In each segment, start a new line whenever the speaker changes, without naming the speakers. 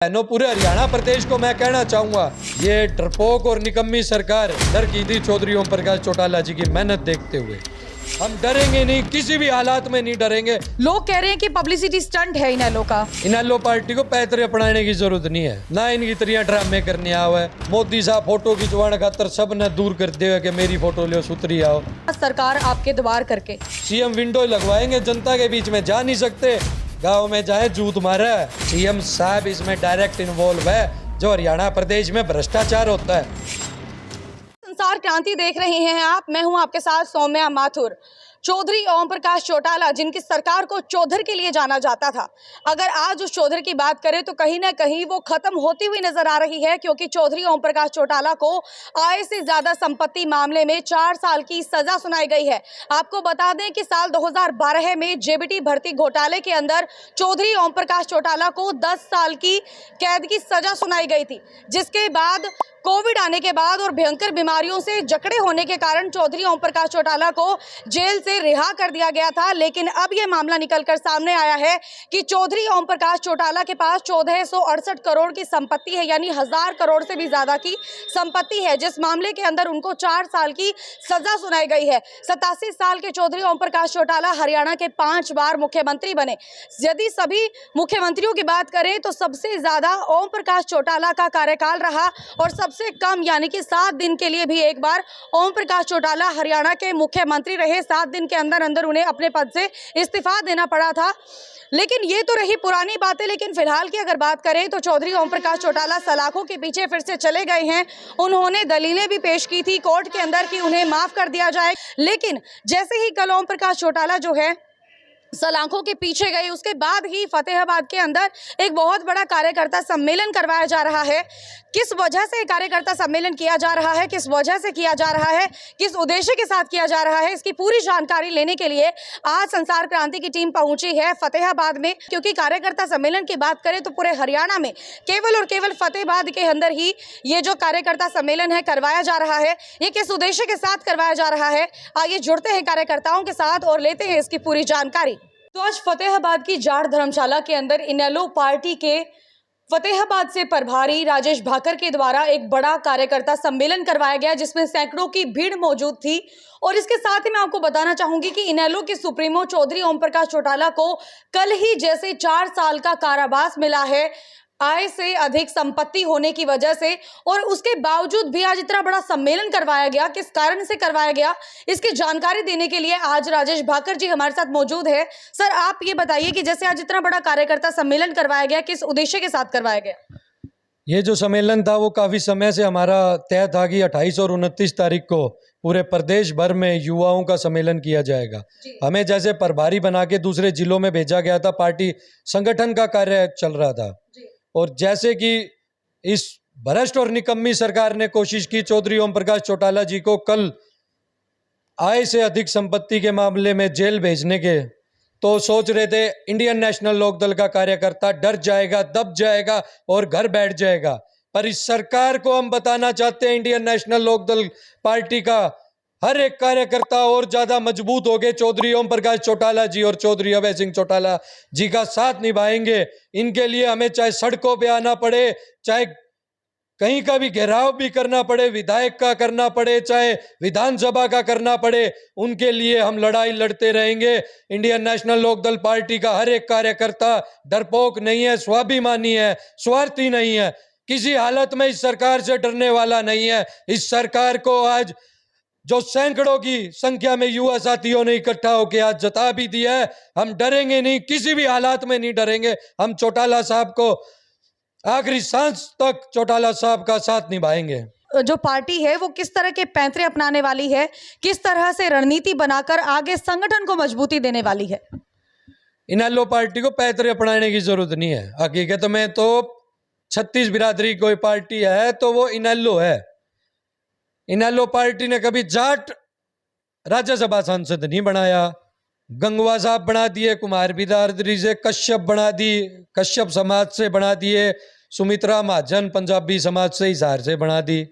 No पूरे हरियाणा प्रदेश को मैं कहना चाहूंगा, ये डरपोक और निकम्मी सरकार डर की थी चौधरी ओम प्रकाश चौटाला जी की मेहनत देखते हुए। हम डरेंगे नहीं, किसी भी हालात में नहीं डरेंगे।
लोग कह रहे हैं कि पब्लिसिटी स्टंट है इनेलो का।
इनेलो पार्टी को पैतरे अपनाने की जरूरत नहीं है, ना इनकी तरह ड्रामे करने आवे। मोदी साहब फोटो खिंचवाने खातर सब ने दूर कर दिया कि मेरी फोटो लो, सुतरी आओ।
सरकार आपके द्वार करके
सीएम विंडो लगवाएंगे, जनता के बीच में जा नहीं सकते, गांव में जाए जूत मारे। सीएम साहब इसमें डायरेक्ट इन्वॉल्व है, जो हरियाणा प्रदेश में भ्रष्टाचार होता है।
संसार क्रांति देख रहे हैं आप, मैं हूं आपके साथ सौम्या माथुर। चौधरी ओम प्रकाश चौटाला, जिनकी सरकार को चौधर के लिए जाना जाता था, अगर आज उस चौधर की बात करें तो कहीं ना कहीं वो खत्म होती हुई नजर आ रही है, क्योंकि चौधरी ओम प्रकाश चौटाला को आय से ज्यादा संपत्ति मामले में 4 साल की सजा सुनाई गई है। आपको बता दें कि साल 2012 में जेबीटी भर्ती घोटाले के अंदर चौधरी ओम प्रकाश चौटाला को 10 साल की कैद की सजा सुनाई गई थी, जिसके बाद कोविड आने के बाद और भयंकर बीमारियों से जकड़े होने के कारण चौधरी ओम प्रकाश चौटाला को जेल से रिहा कर दिया गया था। लेकिन अब यह मामला निकलकर सामने आया है कि चौधरी ओम प्रकाश चौटाला के पास 1468 करोड़ की संपत्ति है, यानी 1000 करोड़ से भी ज्यादा की संपत्ति है, जिस मामले के अंदर उनको 4 साल की सजा सुनाई गई है। 87 साल के चौधरी ओम प्रकाश चौटाला हरियाणा के 5 बार मुख्यमंत्री बने। यदि सभी मुख्यमंत्रियों की बात करें तो सबसे ज्यादा ओम प्रकाश चौटाला का कार्यकाल रहा, और सबसे कम यानी कि 7 दिन के लिए भी एक बार ओम प्रकाश चौटाला हरियाणा के मुख्यमंत्री रहे। 7 दिन के अंदर अंदर उन्हें अपने पद से इस्तीफा देना पड़ा था। लेकिन ये तो रही पुरानी बातें, लेकिन फिलहाल की अगर बात करें तो चौधरी ओम प्रकाश चौटाला सलाखों के पीछे फिर से चले गए हैं। उन्होंने दलीलें भी पेश की थी कोर्ट के अंदर कि उन्हें माफ कर दिया जाए, लेकिन जैसे ही कल ओम प्रकाश चौटाला जो है सलाखों के पीछे गए, उसके बाद ही फतेहाबाद के अंदर एक बहुत बड़ा कार्यकर्ता सम्मेलन करवाया जा रहा है। किस वजह से कार्यकर्ता सम्मेलन किया जा रहा है, किस वजह से किया जा रहा है, किस उद्देश्य के साथ किया जा रहा है, इसकी पूरी जानकारी लेने के लिए आज संसार क्रांति की टीम पहुंची है फतेहाबाद में। क्योंकि कार्यकर्ता सम्मेलन की बात करें तो पूरे हरियाणा में केवल और केवल फतेहाबाद के अंदर ही ये जो कार्यकर्ता सम्मेलन है करवाया जा रहा है। ये किस उद्देश्य के साथ करवाया जा रहा है, आइए जुड़ते हैं कार्यकर्ताओं के साथ और लेते हैं इसकी पूरी जानकारी। तो आज फतेहाबाद की जाट धर्मशाला के अंदर इनेलो पार्टी के फतेहाबाद से प्रभारी राजेश भाकर के द्वारा एक बड़ा कार्यकर्ता सम्मेलन करवाया गया, जिसमें सैकड़ों की भीड़ मौजूद थी। और इसके साथ ही मैं आपको बताना चाहूंगी कि इनेलो के सुप्रीमो चौधरी ओम प्रकाश चौटाला को कल ही जैसे 4 साल का कारावास मिला है आय से अधिक संपत्ति होने की वजह से, और उसके बावजूद भी आज इतना बड़ा सम्मेलन करवाया गया। किस कारण से करवाया गया, इसकी जानकारी देने के लिए आज राजेश भाकर जी हमारे साथ मौजूद है। सर, आप ये बताइए कि जैसे आज इतना बड़ा कार्यकर्ता सम्मेलन करवाया गया, किस उद्देश्य के साथ करवाया गया?
ये जो सम्मेलन था वो काफी समय से हमारा तय था कि 28 और 29 तारीख को पूरे प्रदेश भर में युवाओं का सम्मेलन किया जाएगा। हमें जैसे प्रभारी बना के दूसरे जिलों में भेजा गया था, पार्टी संगठन का कार्य चल रहा था। और जैसे कि इस भ्रष्ट और निकम्मी सरकार ने कोशिश की चौधरी ओम प्रकाश चौटाला जी को कल आय से अधिक संपत्ति के मामले में जेल भेजने के, तो सोच रहे थे इंडियन नेशनल लोकदल का कार्यकर्ता डर जाएगा, दब जाएगा और घर बैठ जाएगा। पर इस सरकार को हम बताना चाहते हैं, इंडियन नेशनल लोकदल पार्टी का हर एक कार्यकर्ता और ज्यादा मजबूत हो गए। चौधरी ओम प्रकाश चौटाला जी और चौधरी अभय सिंह चौटाला जी का साथ निभाएंगे। इनके लिए हमें चाहे सड़कों पे आना पड़े, चाहे कहीं का भी घेराव भी करना पड़े, विधायक का करना पड़े, चाहे विधानसभा का करना पड़े, उनके लिए हम लड़ाई लड़ते रहेंगे। इंडियन नेशनल लोकदल पार्टी का हर एक कार्यकर्ता डरपोक नहीं है, स्वाभिमानी है, स्वार्थी नहीं है, किसी हालत में इस सरकार से डरने वाला नहीं है। इस सरकार को आज जो सैकड़ों की संख्या में युवा साथियों ने इकट्ठा होकर आज जता भी दिया है, हम डरेंगे नहीं, किसी भी हालात में नहीं डरेंगे। हम चौटाला साहब को आखिरी सांस तक चौटाला साहब का साथ निभाएंगे।
जो पार्टी है वो किस तरह के पैंतरे अपनाने वाली है, किस तरह से रणनीति बनाकर आगे संगठन को मजबूती देने वाली है?
इनेलो पार्टी को पैंतरे अपनाने की जरूरत नहीं है। हकीकत में तो 36 बिरादरी कोई पार्टी है तो वो इनेलो है। इनेलो पार्टी ने कभी जाट राज्यसभा सांसद नहीं बनाया। गंगवा साहब बना दिए कुमार बिरादरी से, कश्यप बना दी कश्यप समाज से बना दिए, सुमित्रा महाजन पंजाबी समाज से हिसार से बना दी।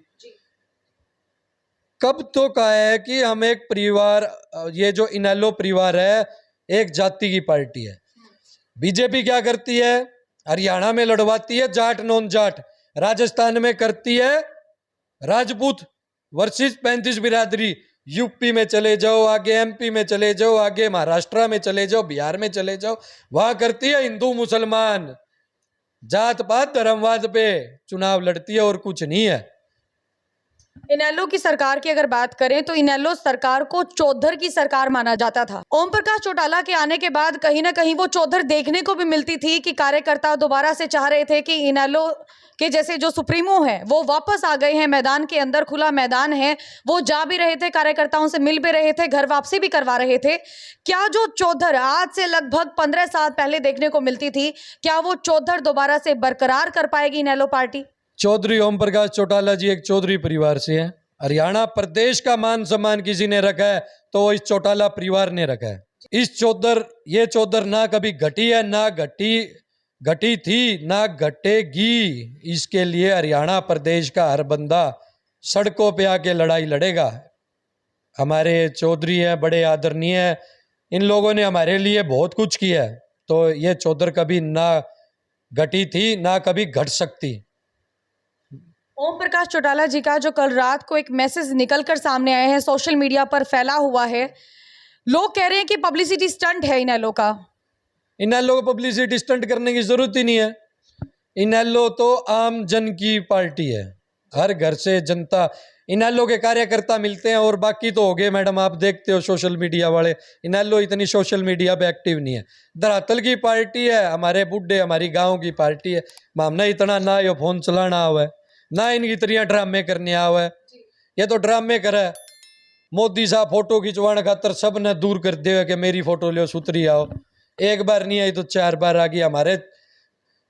कब तो कहा है कि हम एक परिवार, ये जो इनेलो परिवार है एक जाति की पार्टी है। बीजेपी क्या करती है, हरियाणा में लड़वाती है जाट नॉन जाट, राजस्थान में करती है राजपूत वर्सेस 35 बिरादरी, यूपी में चले जाओ आगे, एमपी में चले जाओ आगे, महाराष्ट्र में चले जाओ, बिहार में चले जाओ, वहां करती है हिंदू मुसलमान, जात पात धर्मवाद पे चुनाव लड़ती है और कुछ नहीं है।
इनेलो की सरकार की अगर बात करें तो इनेलो सरकार को चौधर की सरकार माना जाता था। ओम प्रकाश चौटाला के आने के बाद कहीं ना कहीं वो चौधर देखने को भी मिलती थी कि कार्यकर्ता दोबारा से चाह रहे थे कि इनेलो के जैसे जो सुप्रीमो है वो वापस आ गए हैं मैदान के अंदर, खुला मैदान है, वो जा भी रहे थे, कार्यकर्ताओं से मिल भी रहे थे, घर वापसी भी करवा रहे थे। क्या जो चौधर आज से लगभग 15 साल पहले देखने को मिलती थी, क्या वो चौधर दोबारा से बरकरार कर पाएगी इनेलो पार्टी?
चौधरी ओम प्रकाश चौटाला जी एक चौधरी परिवार से हैं। हरियाणा प्रदेश का मान सम्मान किसी ने रखा है तो वो इस चौटाला परिवार ने रखा है। ये चौधर ना कभी घटी है, ना घटी थी, ना घटेगी। इसके लिए हरियाणा प्रदेश का हर बंदा सड़कों पे आके लड़ाई लड़ेगा। हमारे चौधरी हैं, बड़े आदरणीय हैं, इन लोगों ने हमारे लिए बहुत कुछ किया है, तो ये चौधर कभी ना घटी थी, ना कभी घट सकती।
ओम प्रकाश चौटाला जी का जो कल रात को एक मैसेज निकलकर सामने आया है, सोशल मीडिया पर फैला हुआ है, लोग कह रहे हैं कि पब्लिसिटी स्टंट है इनेलो का।
इनेलो को पब्लिसिटी स्टंट करने की जरूरत ही नहीं है। इनेलो तो आम जन की पार्टी है, हर घर से जनता, इनेलो के कार्यकर्ता मिलते हैं, और बाकी तो हो गए मैडम, आप देखते हो सोशल मीडिया वाले। इनेलो इतनी सोशल मीडिया पे एक्टिव नहीं है, धरातल की पार्टी है, हमारे बुढ़े, हमारी गांव की पार्टी है। मामना इतना ना ये फोन चलाना हुआ है, ना इनकी तरह ड्रामे करने हुआ है। ये तो ड्रामे करे, मोदी साहब फोटो खिंचवाने खातर सब ने दूर कर दिया कि मेरी फोटो लियो, सुतरी आओ। एक बार नहीं आई तो 4 बार आ गई। हमारे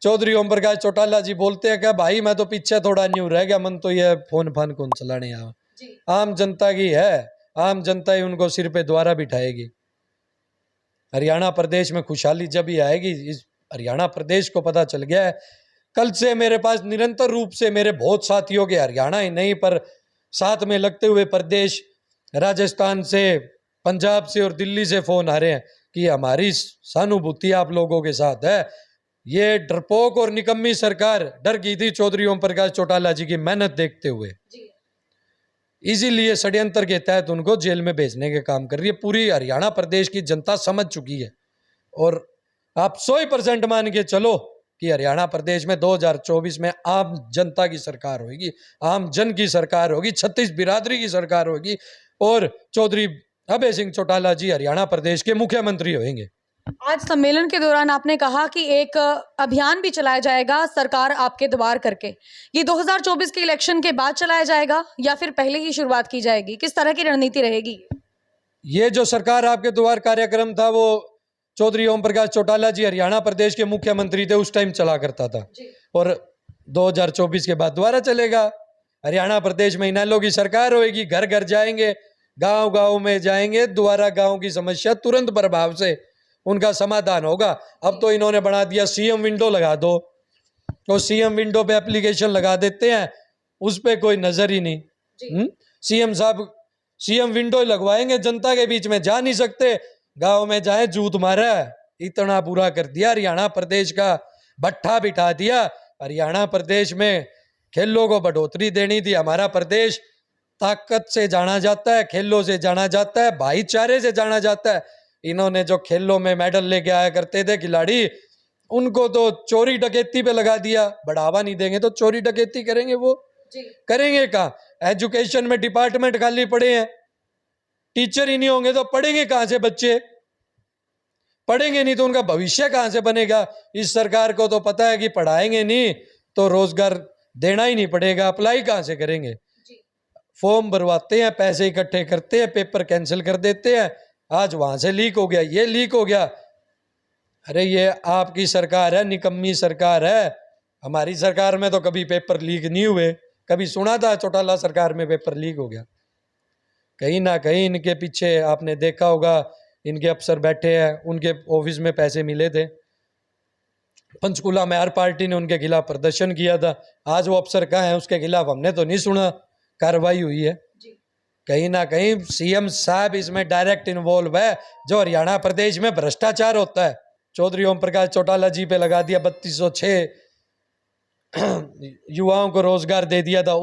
चौधरी ओम प्रकाश चौटाला जी बोलते हैं कि भाई मैं तो पीछे थोड़ा न्यू रह गया, मन तो ये फोन फान कौन चलाने आवा। आम जनता की है, आम जनता ही उनको सिर पे द्वारा बिठाएगी। हरियाणा प्रदेश में खुशहाली जब ही आएगी। इस हरियाणा प्रदेश को पता चल गया है। कल से मेरे पास निरंतर रूप से मेरे बहुत साथियों के हरियाणा ही नहीं पर साथ में लगते हुए प्रदेश, राजस्थान से, पंजाब से और दिल्ली से फोन आ रहे हैं कि हमारी सहानुभूति आप लोगों के साथ है। ये डरपोक और निकम्मी सरकार डर गई थी चौधरी ओम प्रकाश चौटाला जी की मेहनत देखते हुए, इसीलिए षड्यंत्र के तहत उनको जेल में भेजने के काम कर रही है। पूरी हरियाणा प्रदेश की जनता समझ चुकी है, और आप 100% मान के चलो कि हरियाणा प्रदेश में 2024 में आम जनता की सरकार होगी, आम जन की सरकार होगी, 36 बिरादरी की सरकार होगी, और चौधरी अभय सिंह चौटाला जी हरियाणा प्रदेश के मुख्यमंत्री होंगे।
आज सम्मेलन के दौरान आपने कहा कि एक अभियान भी चलाया जाएगा, सरकार आपके द्वार करके। ये 2024 के इलेक्शन के बाद चलाया जाएगा या फिर पहले ही शुरुआत की जाएगी? किस तरह की रणनीति रहेगी? ये
जो सरकार आपके द्वार कार्यक्रम था वो चौधरी ओम प्रकाश चौटाला जी हरियाणा प्रदेश के मुख्यमंत्री थे, उस टाइम चला करता था, और 2024 के बाद दोबारा चलेगा। हरियाणा प्रदेश में इनेलो की सरकार होगी, घर घर जाएंगे, गांव गांव में जाएंगे, दोबारा गांव की समस्या तुरंत प्रभाव से उनका समाधान होगा। अब तो इन्होंने बना दिया सीएम विंडो लगा दो, तो सीएम विंडो पे एप्लीकेशन लगा देते हैं, उस पे कोई नजर ही नहीं। सीएम साहब सीएम विंडो लगवाएंगे, जनता के बीच में जा नहीं सकते, गांव में जाए जूत मारा। इतना बुरा कर दिया हरियाणा प्रदेश का, भट्ठा बिठा दिया। हरियाणा प्रदेश में खेलों को बढ़ोतरी देनी थी। हमारा प्रदेश ताकत से जाना जाता है, खेलों से जाना जाता है, भाईचारे से जाना जाता है। इन्होंने जो खेलों में मेडल लेके आया करते थे खिलाड़ी, उनको तो चोरी डकैती पे लगा दिया। बढ़ावा नहीं देंगे तो चोरी डकैती करेंगे, वो करेंगे कहाँ? एजुकेशन में डिपार्टमेंट खाली पड़े हैं, टीचर ही नहीं होंगे तो पढ़ेंगे कहाँ से बच्चे? पढ़ेंगे नहीं तो उनका भविष्य कहाँ से बनेगा? इस सरकार को तो पता है कि पढ़ाएंगे नहीं तो रोजगार देना ही नहीं पड़ेगा, अप्लाई कहाँ से करेंगे? फॉर्म भरवाते हैं, पैसे इकट्ठे करते हैं, पेपर कैंसिल कर देते हैं। आज वहां से लीक हो गया, ये लीक हो गया। अरे ये आपकी सरकार है, निकम्मी सरकार है। हमारी सरकार में तो कभी पेपर लीक नहीं हुए। कभी सुना था चौटाला सरकार में पेपर लीक हो गया? कहीं ना कहीं इनके पीछे आपने देखा होगा, इनके अफसर बैठे हैं, उनके ऑफिस में पैसे मिले थे। पंचकुला में हर पार्टी ने उनके खिलाफ प्रदर्शन किया था। आज वो अफसर कहाँ है? उसके खिलाफ हमने तो नहीं सुना कार्रवाई हुई है। कहीं ना कहीं सीएम साहब इसमें डायरेक्ट इन्वॉल्व है। जो हरियाणा प्रदेश में भ्रष्टाचार होता है, चौधरी ओम प्रकाश चौटाला जी पे लगा दिया 3206, युवाओं को रोजगार दे दिया था।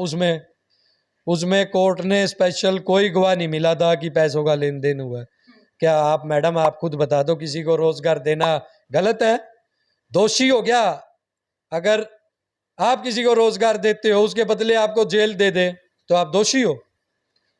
उसमें कोर्ट ने स्पेशल कोई गवाह नहीं मिला था कि पैसों का लेन देन हुआ है। क्या आप मैडम आप खुद बता दो, किसी को रोजगार देना गलत है? दोषी हो गया? अगर आप किसी को रोजगार देते हो, उसके बदले आपको जेल दे दे, तो आप दोषी हो?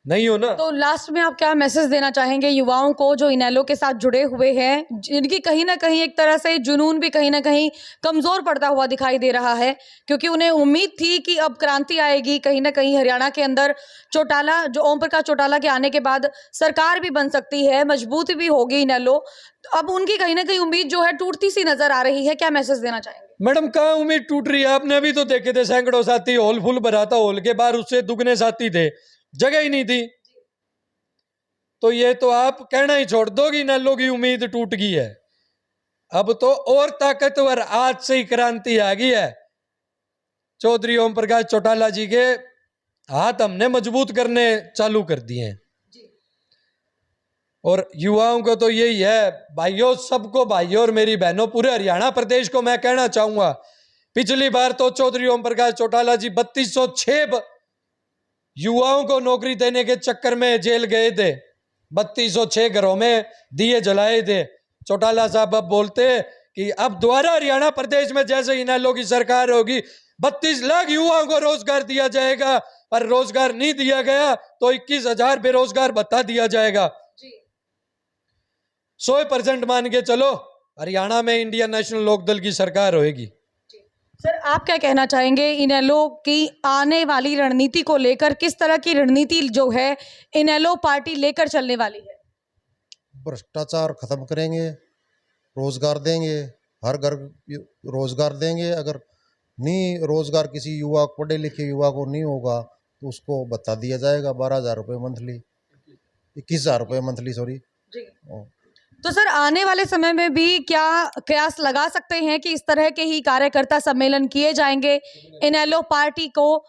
नहीं हो ना।
तो लास्ट में आप क्या मैसेज देना चाहेंगे युवाओं को जो इनेलो के साथ जुड़े हुए हैं, जिनकी कहीं ना कहीं एक तरह से जुनून भी कहीं ना कहीं कमजोर पड़ता हुआ दिखाई दे रहा है, क्योंकि उन्हें उम्मीद थी कि अब क्रांति आएगी, कहीं ना कहीं हरियाणा के अंदर चौटाला जो ओम प्रकाश चौटाला के आने के बाद सरकार भी बन सकती है, मजबूत भी होगी इनेलो। तो अब उनकी कहीं ना कहीं उम्मीद जो है टूटती सी नजर आ रही है, क्या मैसेज देना चाहेंगे?
मैडम कहाँ उम्मीद टूट रही है? आपने अभी तो देखे थे सैकड़ों साथी, हॉल फुल भरा था, हॉल के बाहर उससे दुगने साथी थे, जगह ही नहीं थी। तो ये तो आप कहना ही छोड़ दो कि इनेलो की उम्मीद टूट गई है। अब तो और ताकतवर आज से ही क्रांति आ गई है। चौधरी ओम प्रकाश चौटाला जी के हाथ हमने मजबूत करने चालू कर दिए हैं। और युवाओं को तो यही है भाइयों, सबको भाइयों और मेरी बहनों, पूरे हरियाणा प्रदेश को मैं कहना चाहूंगा, पिछली बार तो चौधरी ओम प्रकाश चौटाला जी 3206 युवाओं को नौकरी देने के चक्कर में जेल गए थे। 3206 घरों में दिए जलाए थे। चौटाला साहब अब बोलते कि अब दोबारा हरियाणा प्रदेश में जैसे इनेलो की सरकार होगी 32 लाख युवाओं को रोजगार दिया जाएगा, पर रोजगार नहीं दिया गया तो 21,000 बेरोजगार भत्ता दिया जाएगा। 100% मान के चलो, हरियाणा में इंडियन नेशनल लोकदल की सरकार होगी।
सर आप क्या कहना चाहेंगे इनेलो की आने वाली रणनीति को लेकर? किस तरह की रणनीति जो है इनेलो पार्टी लेकर चलने वाली है?
भ्रष्टाचार खत्म करेंगे, रोजगार देंगे, हर घर रोजगार देंगे। अगर नहीं रोजगार किसी युवा, पढ़े लिखे युवा को नहीं होगा तो उसको भत्ता दिया जाएगा 12,000 रुपये मंथली, 21,000 रुपये मंथली, सॉरी।
तो सर आने वाले समय में भी क्या कयास लगा सकते हैं कि इस तरह के ही कार्यकर्ता सम्मेलन किए जाएंगे इनेलो पार्टी को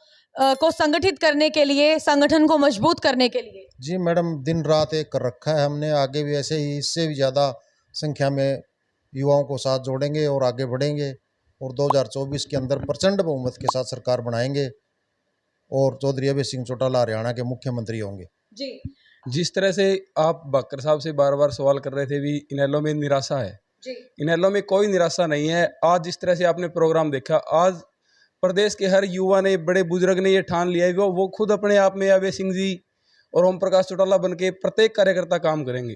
संगठित करने के लिए, संगठन को मजबूत करने के लिए?
जी मैडम, दिन रात एक कर रखा है हमने, आगे भी ऐसे ही इससे भी ज़्यादा संख्या में युवाओं को साथ जोड़ेंगे और आगे बढ़ेंगे और 2024 के अंदर प्रचंड बहुमत के साथ सरकार बनाएंगे और चौधरी अभय सिंह चौटाला हरियाणा के मुख्यमंत्री होंगे।
जी।
जिस तरह से आप बकर साहब से बार बार सवाल कर रहे थे भी इनेलो में निराशा है,
जी।
इनेलो में कोई निराशा नहीं है। आज जिस तरह से आपने प्रोग्राम देखा, आज प्रदेश के हर युवा ने, बड़े बुजुर्ग ने ये ठान लिया है वो खुद अपने आप में अभय सिंह जी और ओम प्रकाश चौटाला बन के प्रत्येक कार्यकर्ता काम करेंगे।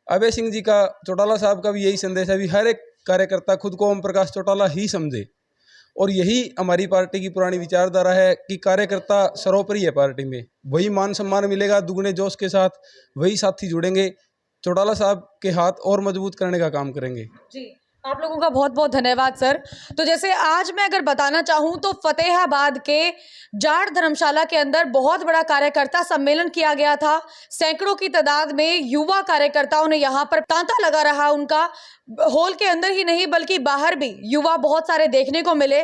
अभय सिंह जी का, चौटाला साहब का भी यही संदेश है भी हर एक कार्यकर्ता खुद को ओम प्रकाश चौटाला ही समझे, और यही हमारी पार्टी की पुरानी विचारधारा है कि कार्यकर्ता सर्वोपरि है। पार्टी में वही मान सम्मान मिलेगा दुगने जोश के साथ, वही साथी जुड़ेंगे, चौटाला साहब के हाथ और मजबूत करने का काम करेंगे।
जी, आप लोगों का बहुत बहुत धन्यवाद सर। तो जैसे आज मैं अगर बताना चाहूं तो फतेहाबाद के जाट धर्मशाला के अंदर बहुत बड़ा कार्यकर्ता सम्मेलन किया गया था। सैकड़ों की तादाद में युवा कार्यकर्ताओं ने यहाँ पर तांता लगा रहा उनका। हॉल के अंदर ही नहीं बल्कि बाहर भी युवा बहुत सारे देखने को मिले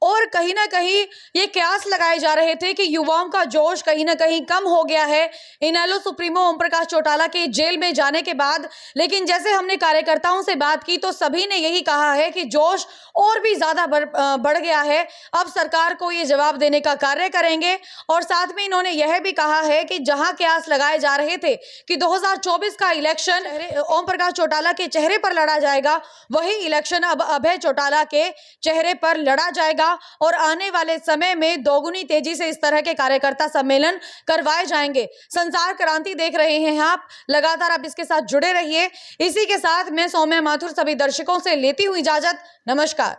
और कहीं ना कहीं ये कयास लगाए जा रहे थे कि युवाओं का जोश कहीं ना कहीं कम हो गया है इनेलो सुप्रीमो ओम प्रकाश चौटाला के जेल में जाने के बाद। लेकिन जैसे हमने कार्यकर्ताओं से बात की तो सभी ने यही कहा है कि जोश और भी ज्यादा बढ़ गया है। अब सरकार को ये जवाब देने का कार्य करेंगे और साथ में इन्होंने यह भी कहा है कि जहां कयास लगाए जा रहे थे कि 2024 का इलेक्शन ओम प्रकाश चौटाला के चेहरे पर लड़ा जाएगा, वही इलेक्शन अब अभय चौटाला के चेहरे पर लड़ा जाएगा और आने वाले समय में दोगुनी तेजी से इस तरह के कार्यकर्ता सम्मेलन करवाए जाएंगे। संसार क्रांति देख रहे हैं आप, लगातार आप इसके साथ जुड़े रहिए। इसी के साथ मैं सौम्या माथुर सभी दर्शकों से लेती हूं इजाजत। नमस्कार।